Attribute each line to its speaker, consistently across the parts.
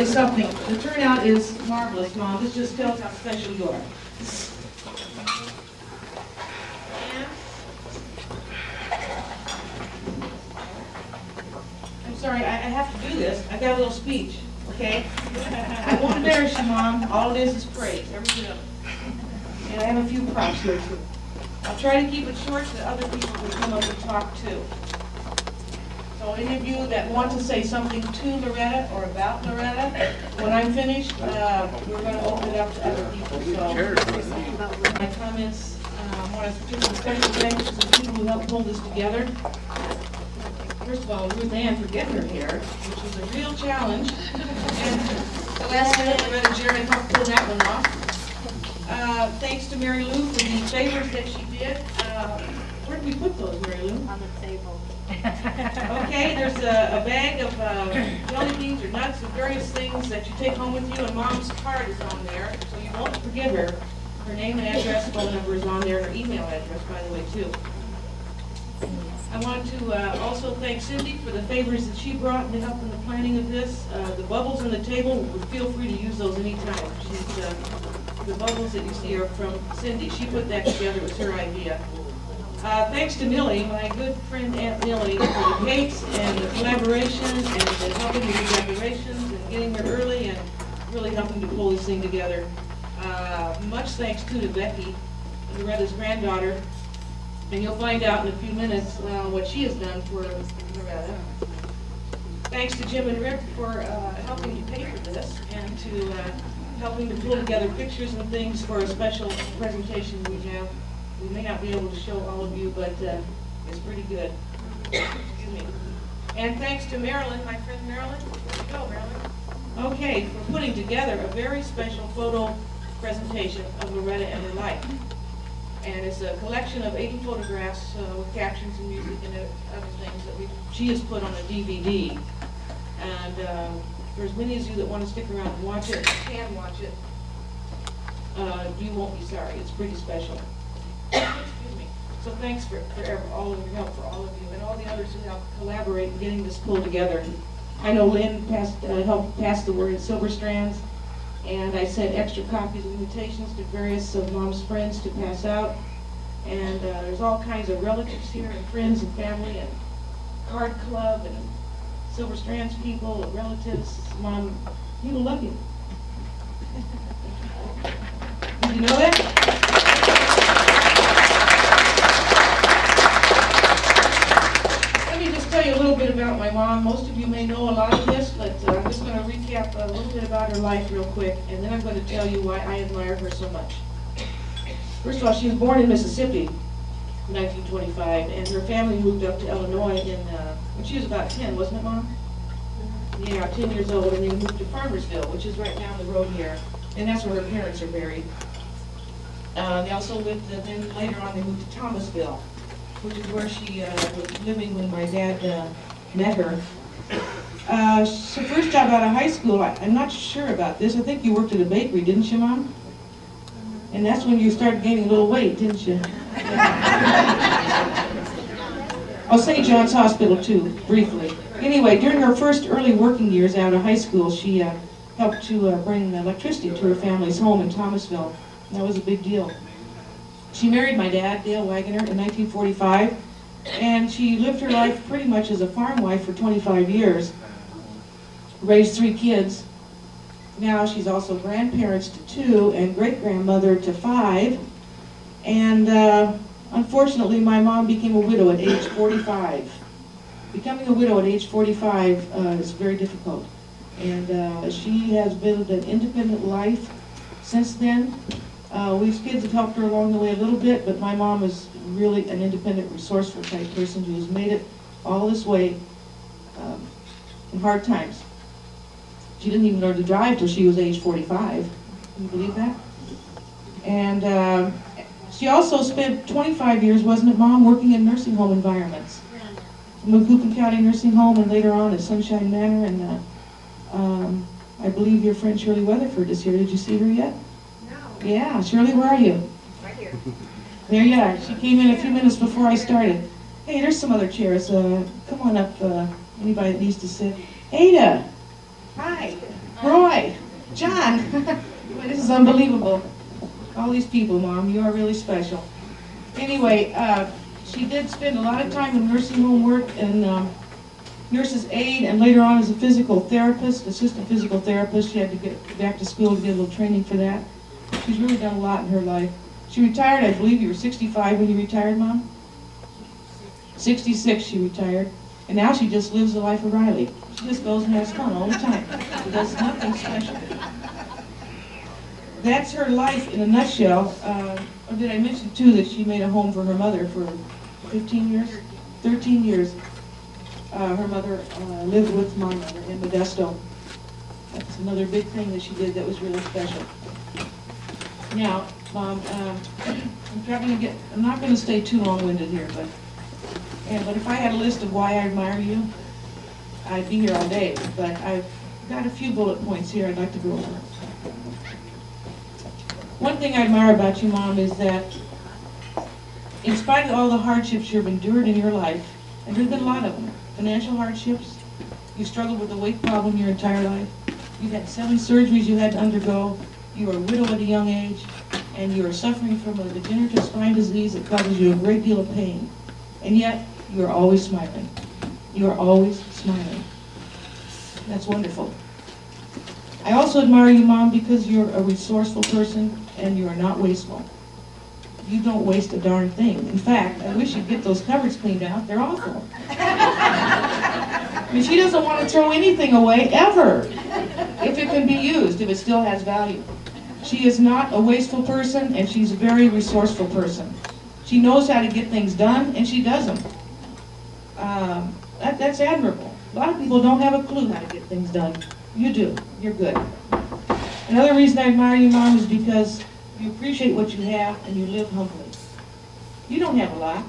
Speaker 1: really something. The turnout is marvelous, Mom. This just tells how special you are. I'm sorry, I have to do this. I got a little speech, okay? I won't embarrass you, Mom. All it is praise, every bit of it. And I have a few props here, too. I'll try to keep it short so that other people can come up and talk, too. So any of you that want to say something to Loretta or about Loretta, when I'm finished, we're going to open it up to other people. So my comments, I want to give some special thanks to the people who helped pull this together. First of all, Ruth Ann for getting her hair, which was a real challenge. And the last minute, Loretta Jared helped pull that one off. Thanks to Mary Lou for the favors that she did. Where did we put those, Mary Lou?
Speaker 2: On the table.
Speaker 1: Okay, there's a bag of jelly beans or nuts and various things that you take home with you, and Mom's card is on there, so you won't forget her. Her name and address, phone number is on there, and her email address, by the way, too. I want to also thank Cindy for the favors that she brought to help in the planning of this. The bubbles on the table, feel free to use those anytime. The bubbles that you see are from Cindy. She put that together, it was her idea. Thanks to Millie, my good friend Aunt Millie, for the cakes and the collaboration and the helping with the decorations and getting here early and really helping to pull this thing together. Much thanks too to Becky, Loretta's granddaughter, and you'll find out in a few minutes what she has done for Loretta. Thanks to Jim and Rip for helping to pay for this and to helping to pull together pictures and things for a special presentation we have. We may not be able to show all of you, but it's pretty good. Excuse me. And thanks to Marilyn, my friend Marilyn. Where'd you go, Marilyn? Okay, for putting together a very special photo presentation of Loretta and her life. And it's a collection of 80 photographs with captions and music and other things that she has put on a DVD. And for as many of you that want to stick around and watch it, can watch it, you won't be sorry. It's pretty special. Excuse me. So thanks for all of your help, for all of you, and all the others who helped collaborate in getting this pulled together. I know Lynn helped pass the word at Silver Strands, and I sent extra copies of invitations to various of Mom's friends to pass out. And there's all kinds of relatives here, and friends and family, and card club, and Silver Strands people, and relatives. Mom, people love you. Did you know that? Tell you a little bit about my mom. Most of you may know a lot of this, but I'm just going to recap a little bit about her life real quick, and then I'm going to tell you why I admire her so much. First of all, she was born in Mississippi in 1925, and her family moved up to Illinois when she was about 10, wasn't it, Mom? Yeah, 10 years old, and they moved to Farmersville, which is right down the road here, and that's where her parents are buried. They also lived, then later on they moved to Thomasville, which is where she was living when my dad met her. Her first job out of high school, I'm not sure about this. I think you worked at a bakery, didn't you, Mom? And that's when you started gaining a little weight, didn't you? Oh, St. John's Hospital, too, briefly. Anyway, during her first early working years out of high school, she helped to bring electricity to her family's home in Thomasville. That was a big deal. She married my dad, Dale Waggoner, in 1945, and she lived her life pretty much as a farm wife for 25 years, raised 3 kids. Now she's also grandparents to 2 and great-grandmother to 5, and unfortunately my mom became a widow at age 45. Becoming a widow at age 45 is very difficult, and she has lived an independent life since then. We kids have helped her along the way a little bit, but my mom is really an independent, resourceful type person who has made it all this way in hard times. She didn't even learn to drive till she was age 45. Can you believe that? And she also spent 25 years, wasn't it, Mom, working in nursing home environments? Macoupin County Nursing Home, and later on at Sunshine Manor, and I believe your friend Shirley Weatherford is here. Did you see her yet? Yeah, Shirley, where are you?
Speaker 2: Right here.
Speaker 1: There you are. She came in a few minutes before I started. Hey, there's some other chairs. Come on up, anybody that needs to sit. Ada! Hi! Roy, John, Boy, this is unbelievable. All these people, Mom, you are really special. Anyway, she did spend a lot of time in nursing home work and nurse's aide, and later on as a physical therapist, assistant physical therapist. She had to get back to school to get a little training for that. She's really done a lot in her life. She retired, I believe you were 65 when you retired, Mom? 66 she retired. And now she just lives the life of Riley. She just goes and has fun all the time. She does nothing special. That's her life in a nutshell. Or did I mention too that she made a home for her mother for 15 years? 13 years. Her mother lived with my mother in Modesto. That's another big thing that she did that was really special. Now, Mom, I'm not going to stay too long-winded here, but if I had a list of why I admire you, I'd be here all day. But I've got a few bullet points here I'd like to go over. One thing I admire about you, Mom, is that in spite of all the hardships you've endured in your life, and there's been a lot of them, financial hardships, you struggled with a weight problem your entire life, you've had 7 surgeries you had to undergo, you were a widow at a young age, and you are suffering from a degenerative spine disease that causes you a great deal of pain. And yet, you are always smiling. You are always smiling. That's wonderful. I also admire you, Mom, because you're a resourceful person and you are not wasteful. You don't waste a darn thing. In fact, I wish you'd get those cupboards cleaned out. They're awful. I mean, she doesn't want to throw anything away, ever, if it can be used, if it still has value. She is not a wasteful person, and she's a very resourceful person. She knows how to get things done, and she does them. That's admirable. A lot of people don't have a clue how to get things done. You do. You're good. Another reason I admire you, Mom, is because you appreciate what you have, and you live humbly. You don't have a lot,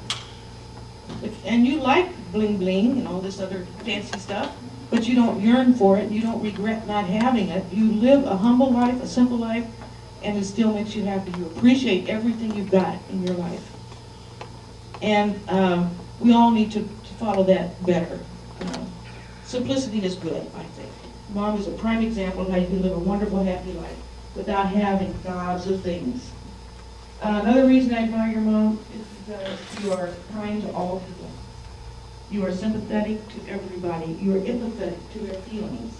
Speaker 1: and you like bling bling and all this other fancy stuff, but you don't yearn for it. You don't regret not having it. You live a humble life, a simple life, and it still makes you happy. You appreciate everything you've got in your life. And we all need to follow that better. Simplicity is good, I think. Mom is a prime example of how you can live a wonderful, happy life without having gobs of things. Another reason I admire your mom is because you are kind to all people. You are sympathetic to everybody. You are empathetic to their feelings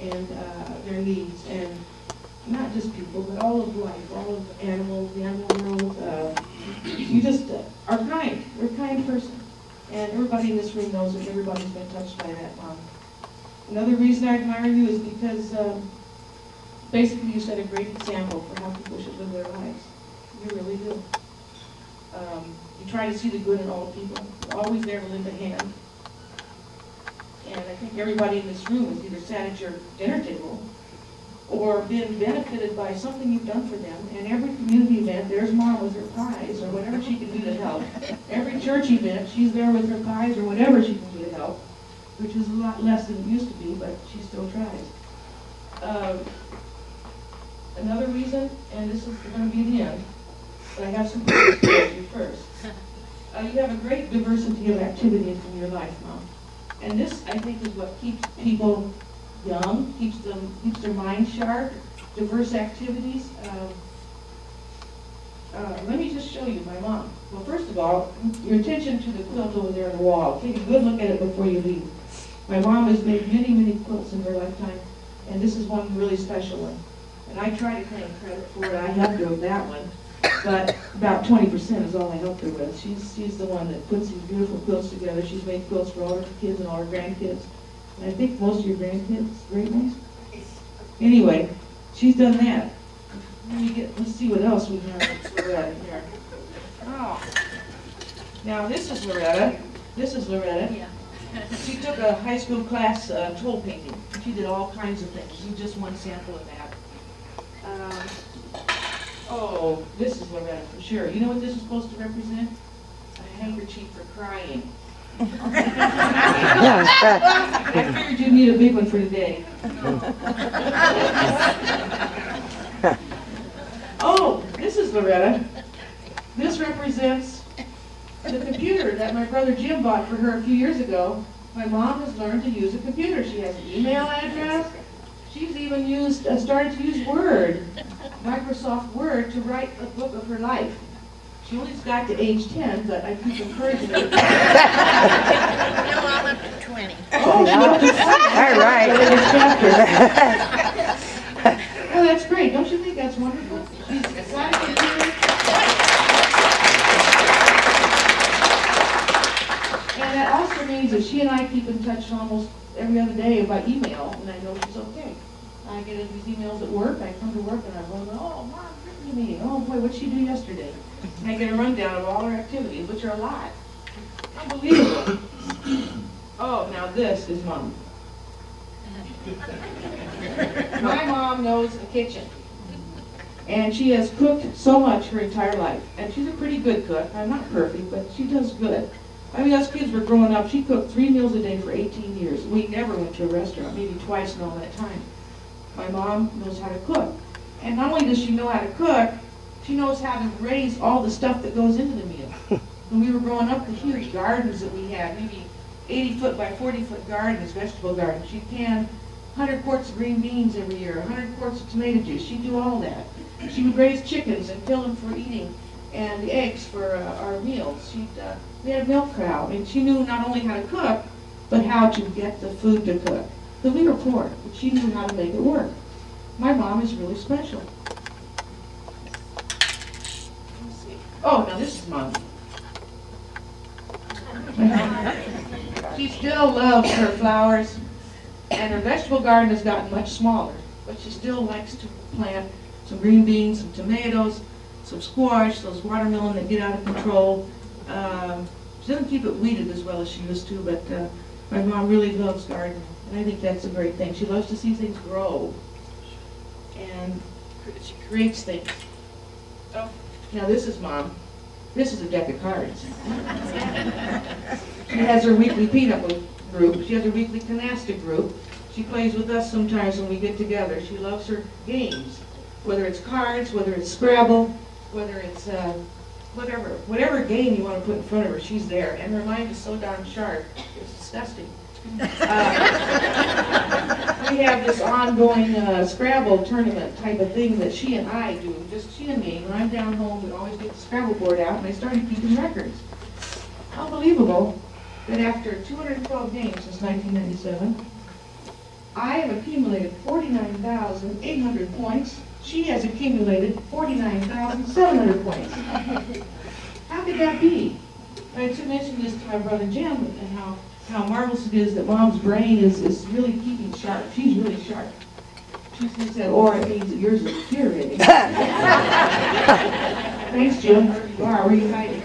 Speaker 1: and their needs, and not just people, but all of life, all of animals, the animal world. You just are kind. You're a kind person. And everybody in this room knows that everybody's been touched by that, Mom. Another reason I admire you is because basically you set a great example for how people should live their lives. You really do. You try to see the good in all people. You're always there to lend a hand. And I think everybody in this room has either sat at your dinner table or been benefited by something you've done for them. And every community event, there's Mom with her pies or whatever she can do to help. Every church event, she's there with her pies or whatever she can do to help, which is a lot less than it used to be, but she still tries. Another reason, and this is going to be the end, but I have some questions for you first. You have a great diversity of activities in your life, Mom. And this, I think, is what keeps people young, keeps their mind sharp, diverse activities. Let me just show you my mom. Well, first of all, your attention to the quilt over there on the wall. Take a good look at it before you leave. My mom has made many, many quilts in her lifetime, and this is one really special one. And I try to claim credit for it. I helped her with that one, but about 20% is all I helped her with. She's the one that puts these beautiful quilts together. She's made quilts for all her kids and all her grandkids. And I think most of your grandkids, great ones. Anyway, she's done that. Let's see what else we have with Loretta here. Oh. Now this is Loretta. This is Loretta. Yeah. She took a high school class toll painting. She did all kinds of things. You just one sample of that. Oh, this is Loretta for sure. You know what this is supposed to represent? A handkerchief for crying. I figured you'd need a big one for today. Oh, this is Loretta. This represents the computer that my brother Jim bought for her a few years ago. My mom has learned to use a computer. She has an email address. She's even started to use Word, Microsoft Word, to write a book of her life. She only got to age 10, but I keep encouraging her.
Speaker 2: No, I'm up to 20.
Speaker 1: Oh, she's up to 20.
Speaker 3: All right.
Speaker 1: Oh, that's great. Don't you think that's wonderful? She's excited to hear. And that also means that she and I keep in touch almost every other day by email, and I know she's okay. I get these emails at work. I come to work and I go, oh, Mom's written to me. Oh, boy, what'd she do yesterday? And I get a rundown of all her activities, which are a lot. Unbelievable. Oh, now this is Mom. My mom knows the kitchen. And she has cooked so much her entire life. And she's a pretty good cook. I'm not perfect, but she does good. I mean, us kids were growing up. She cooked 3 meals a day for 18 years. We never went to a restaurant, maybe twice in all that time. My mom knows how to cook. And not only does she know how to cook, she knows how to raise all the stuff that goes into the meal. When we were growing up, the huge gardens that we had, maybe 80-foot by 40-foot gardens, vegetable gardens. She'd can 100 quarts of green beans every year, 100 quarts of tomato juice. She'd do all that. She would raise chickens and kill them for eating, and the eggs for our meals. We had a milk cow, and she knew not only how to cook, but how to get the food to cook. Because we were poor, but she knew how to make it work. My mom is really special. Oh, now this is Mom. She still loves her flowers, and her vegetable garden has gotten much smaller, but she still likes to plant some green beans, some tomatoes, some squash, those watermelon that get out of control. She doesn't keep it weeded as well as she used to, but my mom really loves gardening, and I think that's a great thing. She loves to see things grow, and she creates things. Oh, now this is Mom. This is a deck of cards. She has her weekly peanut group. She has her weekly canasta group. She plays with us sometimes when we get together. She loves her games, whether it's cards, whether it's Scrabble, whether it's whatever game you want to put in front of her, she's there. And her mind is so darn sharp, it's disgusting. We have this ongoing Scrabble tournament type of thing that she and I do, just she and me. When I'm down home, we always get the Scrabble board out, and I started keeping records. Unbelievable that after 212 games since 1997, I have accumulated 49,800 points. She has accumulated 49,700 points. How could that be? I had to mention this to my brother Jim, and how marvelous it is that Mom's brain is really keeping sharp. She's really sharp. She said, or it means that yours is deteriorating. Thanks, Jim. Wow, where are you hiding?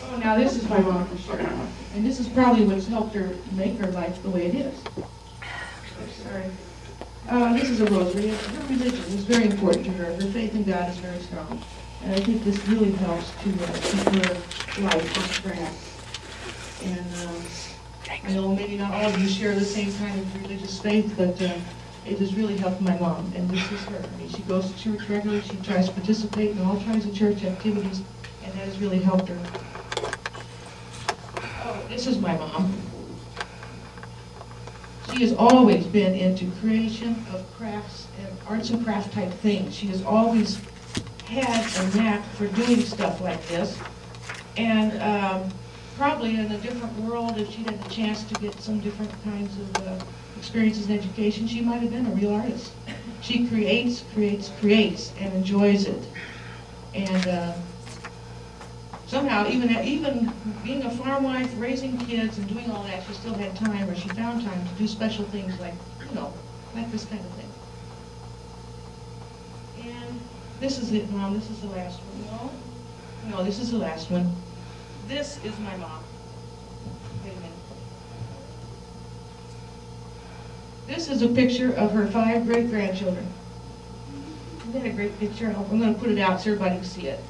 Speaker 1: Oh, now this is my mom for sure. And this is probably what's helped her make her life the way it is. Sorry. This is a rosary. Her religion is very important to her. Her faith in God is very strong. And I think this really helps to keep her life on track. And I know maybe not all of you share the same kind of religious faith, but it has really helped my mom. And this is her. I mean, she goes to church regularly. She tries to participate in all kinds of church activities, and that has really helped her. Oh, this is my mom. She has always been into creation of crafts and arts and craft type things. She has always had a knack for doing stuff like this. And probably in a different world, if she'd had the chance to get some different kinds of experiences in education, she might have been a real artist. She creates, and enjoys it. And somehow, even being a farm wife, raising kids, and doing all that, she still had time, or she found time to do special things like, like this kind of thing. And this is it, Mom. This is the last one. No, this is the last one. This is my mom. Wait a minute. This is a picture of her 5 great-grandchildren. Isn't that a great picture? I'm going to put it out so everybody can see it.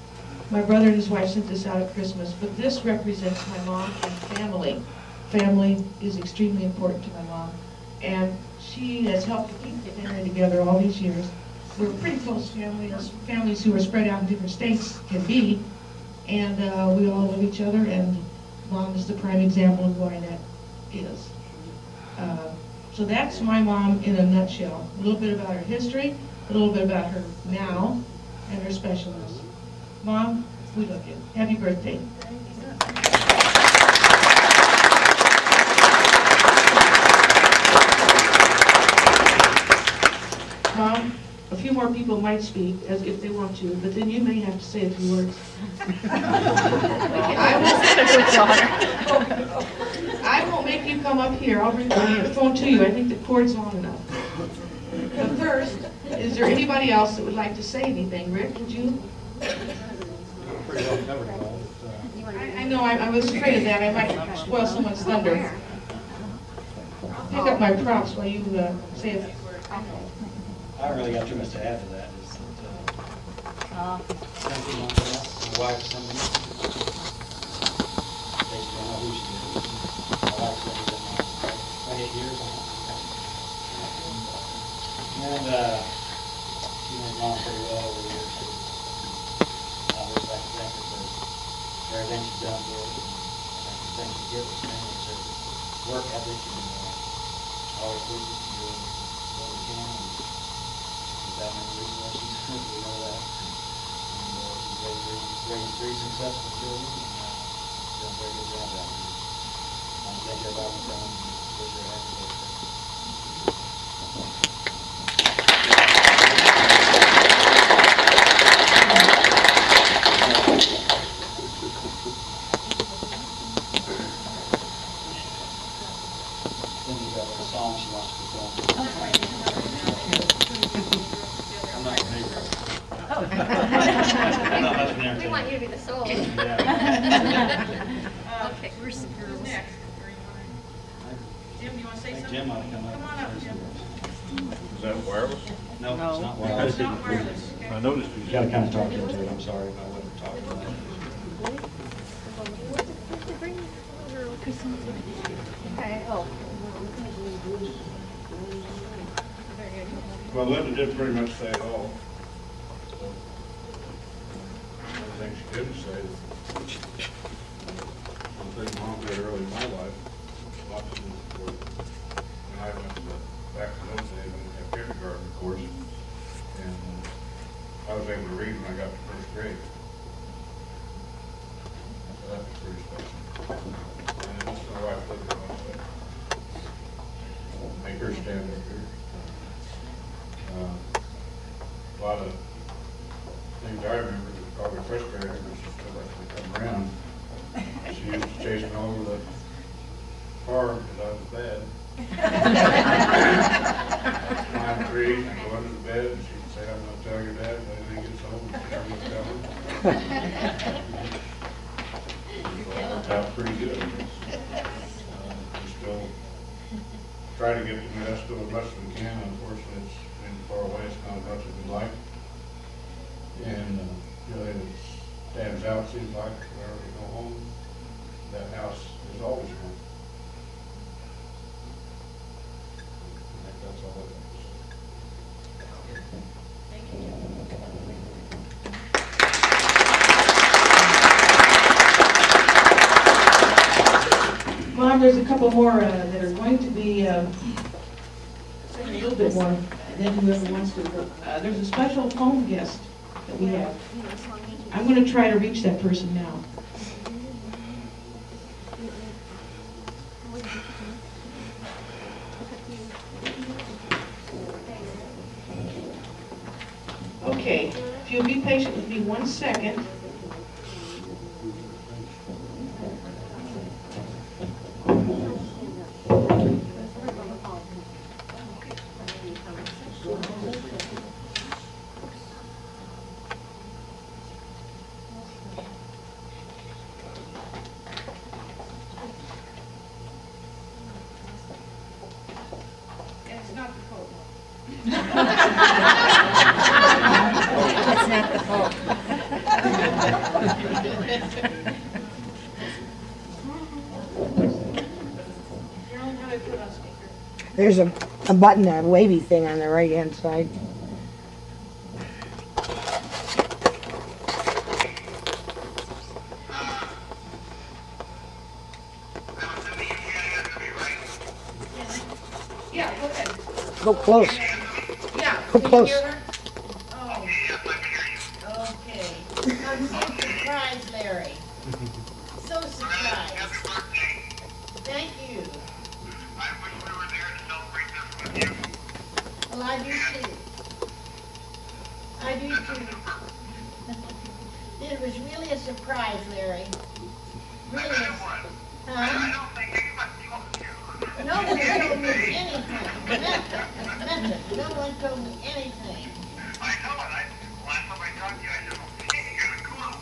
Speaker 1: My brother and his wife sent this out at Christmas, but this represents my mom and family. Family is extremely important to my mom, and she has helped to keep the family together all these years. We're a pretty close family, as families who are spread out in different states can be, and we all love each other, and Mom is the prime example of why that is. So that's my mom in a nutshell. A little bit about her history, a little bit about her now, and her specialness. Mom, we love you. Happy birthday. Mom, a few more people might speak as if they want to, but then you may have to say a few words. I won't make you come up here. I'll bring the phone to you. I think the cord's long enough. But first, is there anybody else that would like to say anything? Rick, would you?
Speaker 3: Pretty well covered it all.
Speaker 1: I know, I was afraid of that. I might spoil someone's thunder. Pick up my props while you say a few words.
Speaker 3: I haven't really got too much to add to that. Just that, something like that. My wife sent me. Basically, I know who she is. My wife's been here 28 years. And she knows Mom pretty well over the years. I would like to thank her for everything she's done for us. And the things she gives us, mainly is her work ethic and always pushes us to do what we can. That many resources, we know that. And she's raised three successful children, and done a very good job out here. I want to thank everybody for coming and wish her a happy birthday. Cindy's got a song she wants to perform. I'm not your neighbor. I'm not much of an
Speaker 2: We
Speaker 3: entertainer.
Speaker 2: want you to be the soul.
Speaker 3: Yeah.
Speaker 2: Okay, where's the girls?
Speaker 1: Who's next? Jim, do you want to say
Speaker 3: Hey,
Speaker 1: something?
Speaker 3: Jim ought to come up.
Speaker 1: Come on up, Jim.
Speaker 4: Is that wireless?
Speaker 3: No, it's not
Speaker 1: No,
Speaker 3: wireless.
Speaker 1: it's not wireless. Okay.
Speaker 4: I noticed
Speaker 3: You
Speaker 4: you
Speaker 3: gotta
Speaker 4: got
Speaker 3: kind of talk into it, I'm sorry if I wasn't talking loud.
Speaker 2: Okay, oh.
Speaker 4: Well, Linda did pretty much say it all. Everything she didn't say. One thing Mom did early in my life, lots of things were, when I went to back in those days, when we had kindergarten, of course, and I was able to read when I got to first grade. So that was pretty special. And it's my wife lived on it. Make her stand up here. A lot of things I remember that probably frustrated her, but she still lets me come around. She used to chase me all over the farm because I was bad. Climb trees and go under the bed, and she'd say, "I'm gonna tell your dad when he gets home," and she never would tell him. So it worked out pretty good. We still try to get to Modesto as much as we can. Unfortunately, it's been far away, it's not as much as we'd like. And really, it stands out, seems like, whenever we go home, that house is always home. I think that's all it is.
Speaker 1: Mom, there's a couple more that are going to be saying a little bit more, and then whoever wants to. There's a special phone guest that we have. I'm going to try to reach that person now. Okay, if you'll be patient with me 1 second. It's not the Pope.
Speaker 2: It's not the fault.
Speaker 1: Carolyn, how do I put it on speaker?
Speaker 5: There's a button, a wavy thing on the right-hand side. Go close.
Speaker 1: Yeah.
Speaker 5: Go
Speaker 1: can you
Speaker 5: close.
Speaker 1: hear her?
Speaker 6: Oh, okay. I'm so surprised, Larry. So surprised. Thank you.
Speaker 7: I wish we were there to celebrate this with you.
Speaker 6: Well, I do too. I do too. It was really a surprise, Larry. Really.
Speaker 7: I
Speaker 6: Huh?
Speaker 7: don't think anybody told you.
Speaker 6: No one told me anything. Nothing. No one told me anything.
Speaker 7: I know it. Last time I talked to you, I said, well, gee, you got a clue.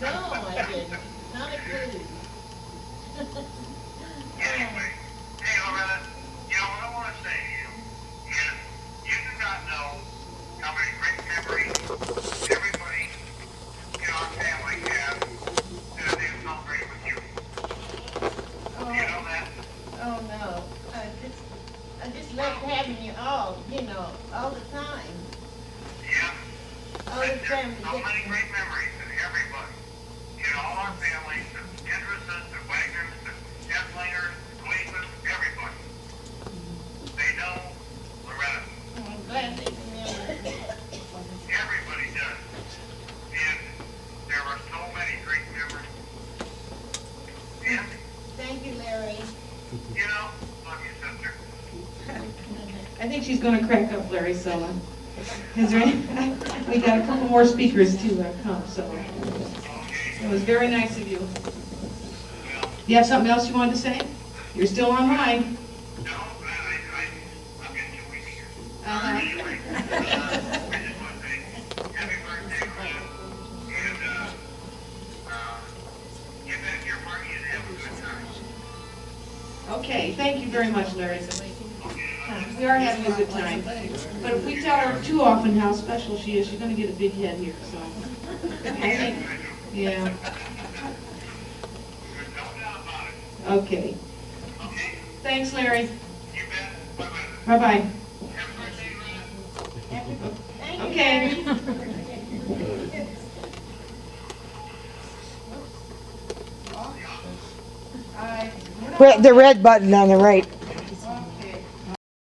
Speaker 6: No, I didn't. Not a clue.
Speaker 7: Anyway, hey, Loretta, you know what I want to say to you is you do not know how many great memories everybody in our family has that they celebrate with you. You know that?
Speaker 6: Oh, no. I just love having you all, all the time.
Speaker 7: Yeah.
Speaker 6: All the
Speaker 7: There's
Speaker 6: family.
Speaker 7: so many great memories in everybody. In all our families, the Hendrickses, the Wagners, the Epplingers, Cleveland, everybody. They know Loretta.
Speaker 6: I'm glad they remember.
Speaker 7: Everybody does. And there are so many great memories. And,
Speaker 6: Thank you, Larry.
Speaker 7: you know, love you, sister.
Speaker 1: I think she's gonna crack up, Larry, so, is there any, we got a couple more speakers to come, so. It was very nice of you. You have something else you wanted to say? You're still online.
Speaker 7: No, I'm getting too weak here.
Speaker 1: Uh-huh.
Speaker 7: Anyway, I just want to say happy birthday, Loretta. And, get back to your party and have a good time.
Speaker 1: Okay, thank you very much, Larry. We are having a good time. But if we tell her too often how special she is, she's gonna get a big head here, so. I think, yeah.
Speaker 7: There's no doubt about it.
Speaker 1: Okay.
Speaker 7: Okay?
Speaker 1: Thanks, Larry.
Speaker 7: You bet. Bye-bye.
Speaker 1: Bye-bye.
Speaker 7: Have a great day, Loretta.
Speaker 6: Thank you,
Speaker 1: Okay.
Speaker 6: Larry.
Speaker 5: The red button on the right.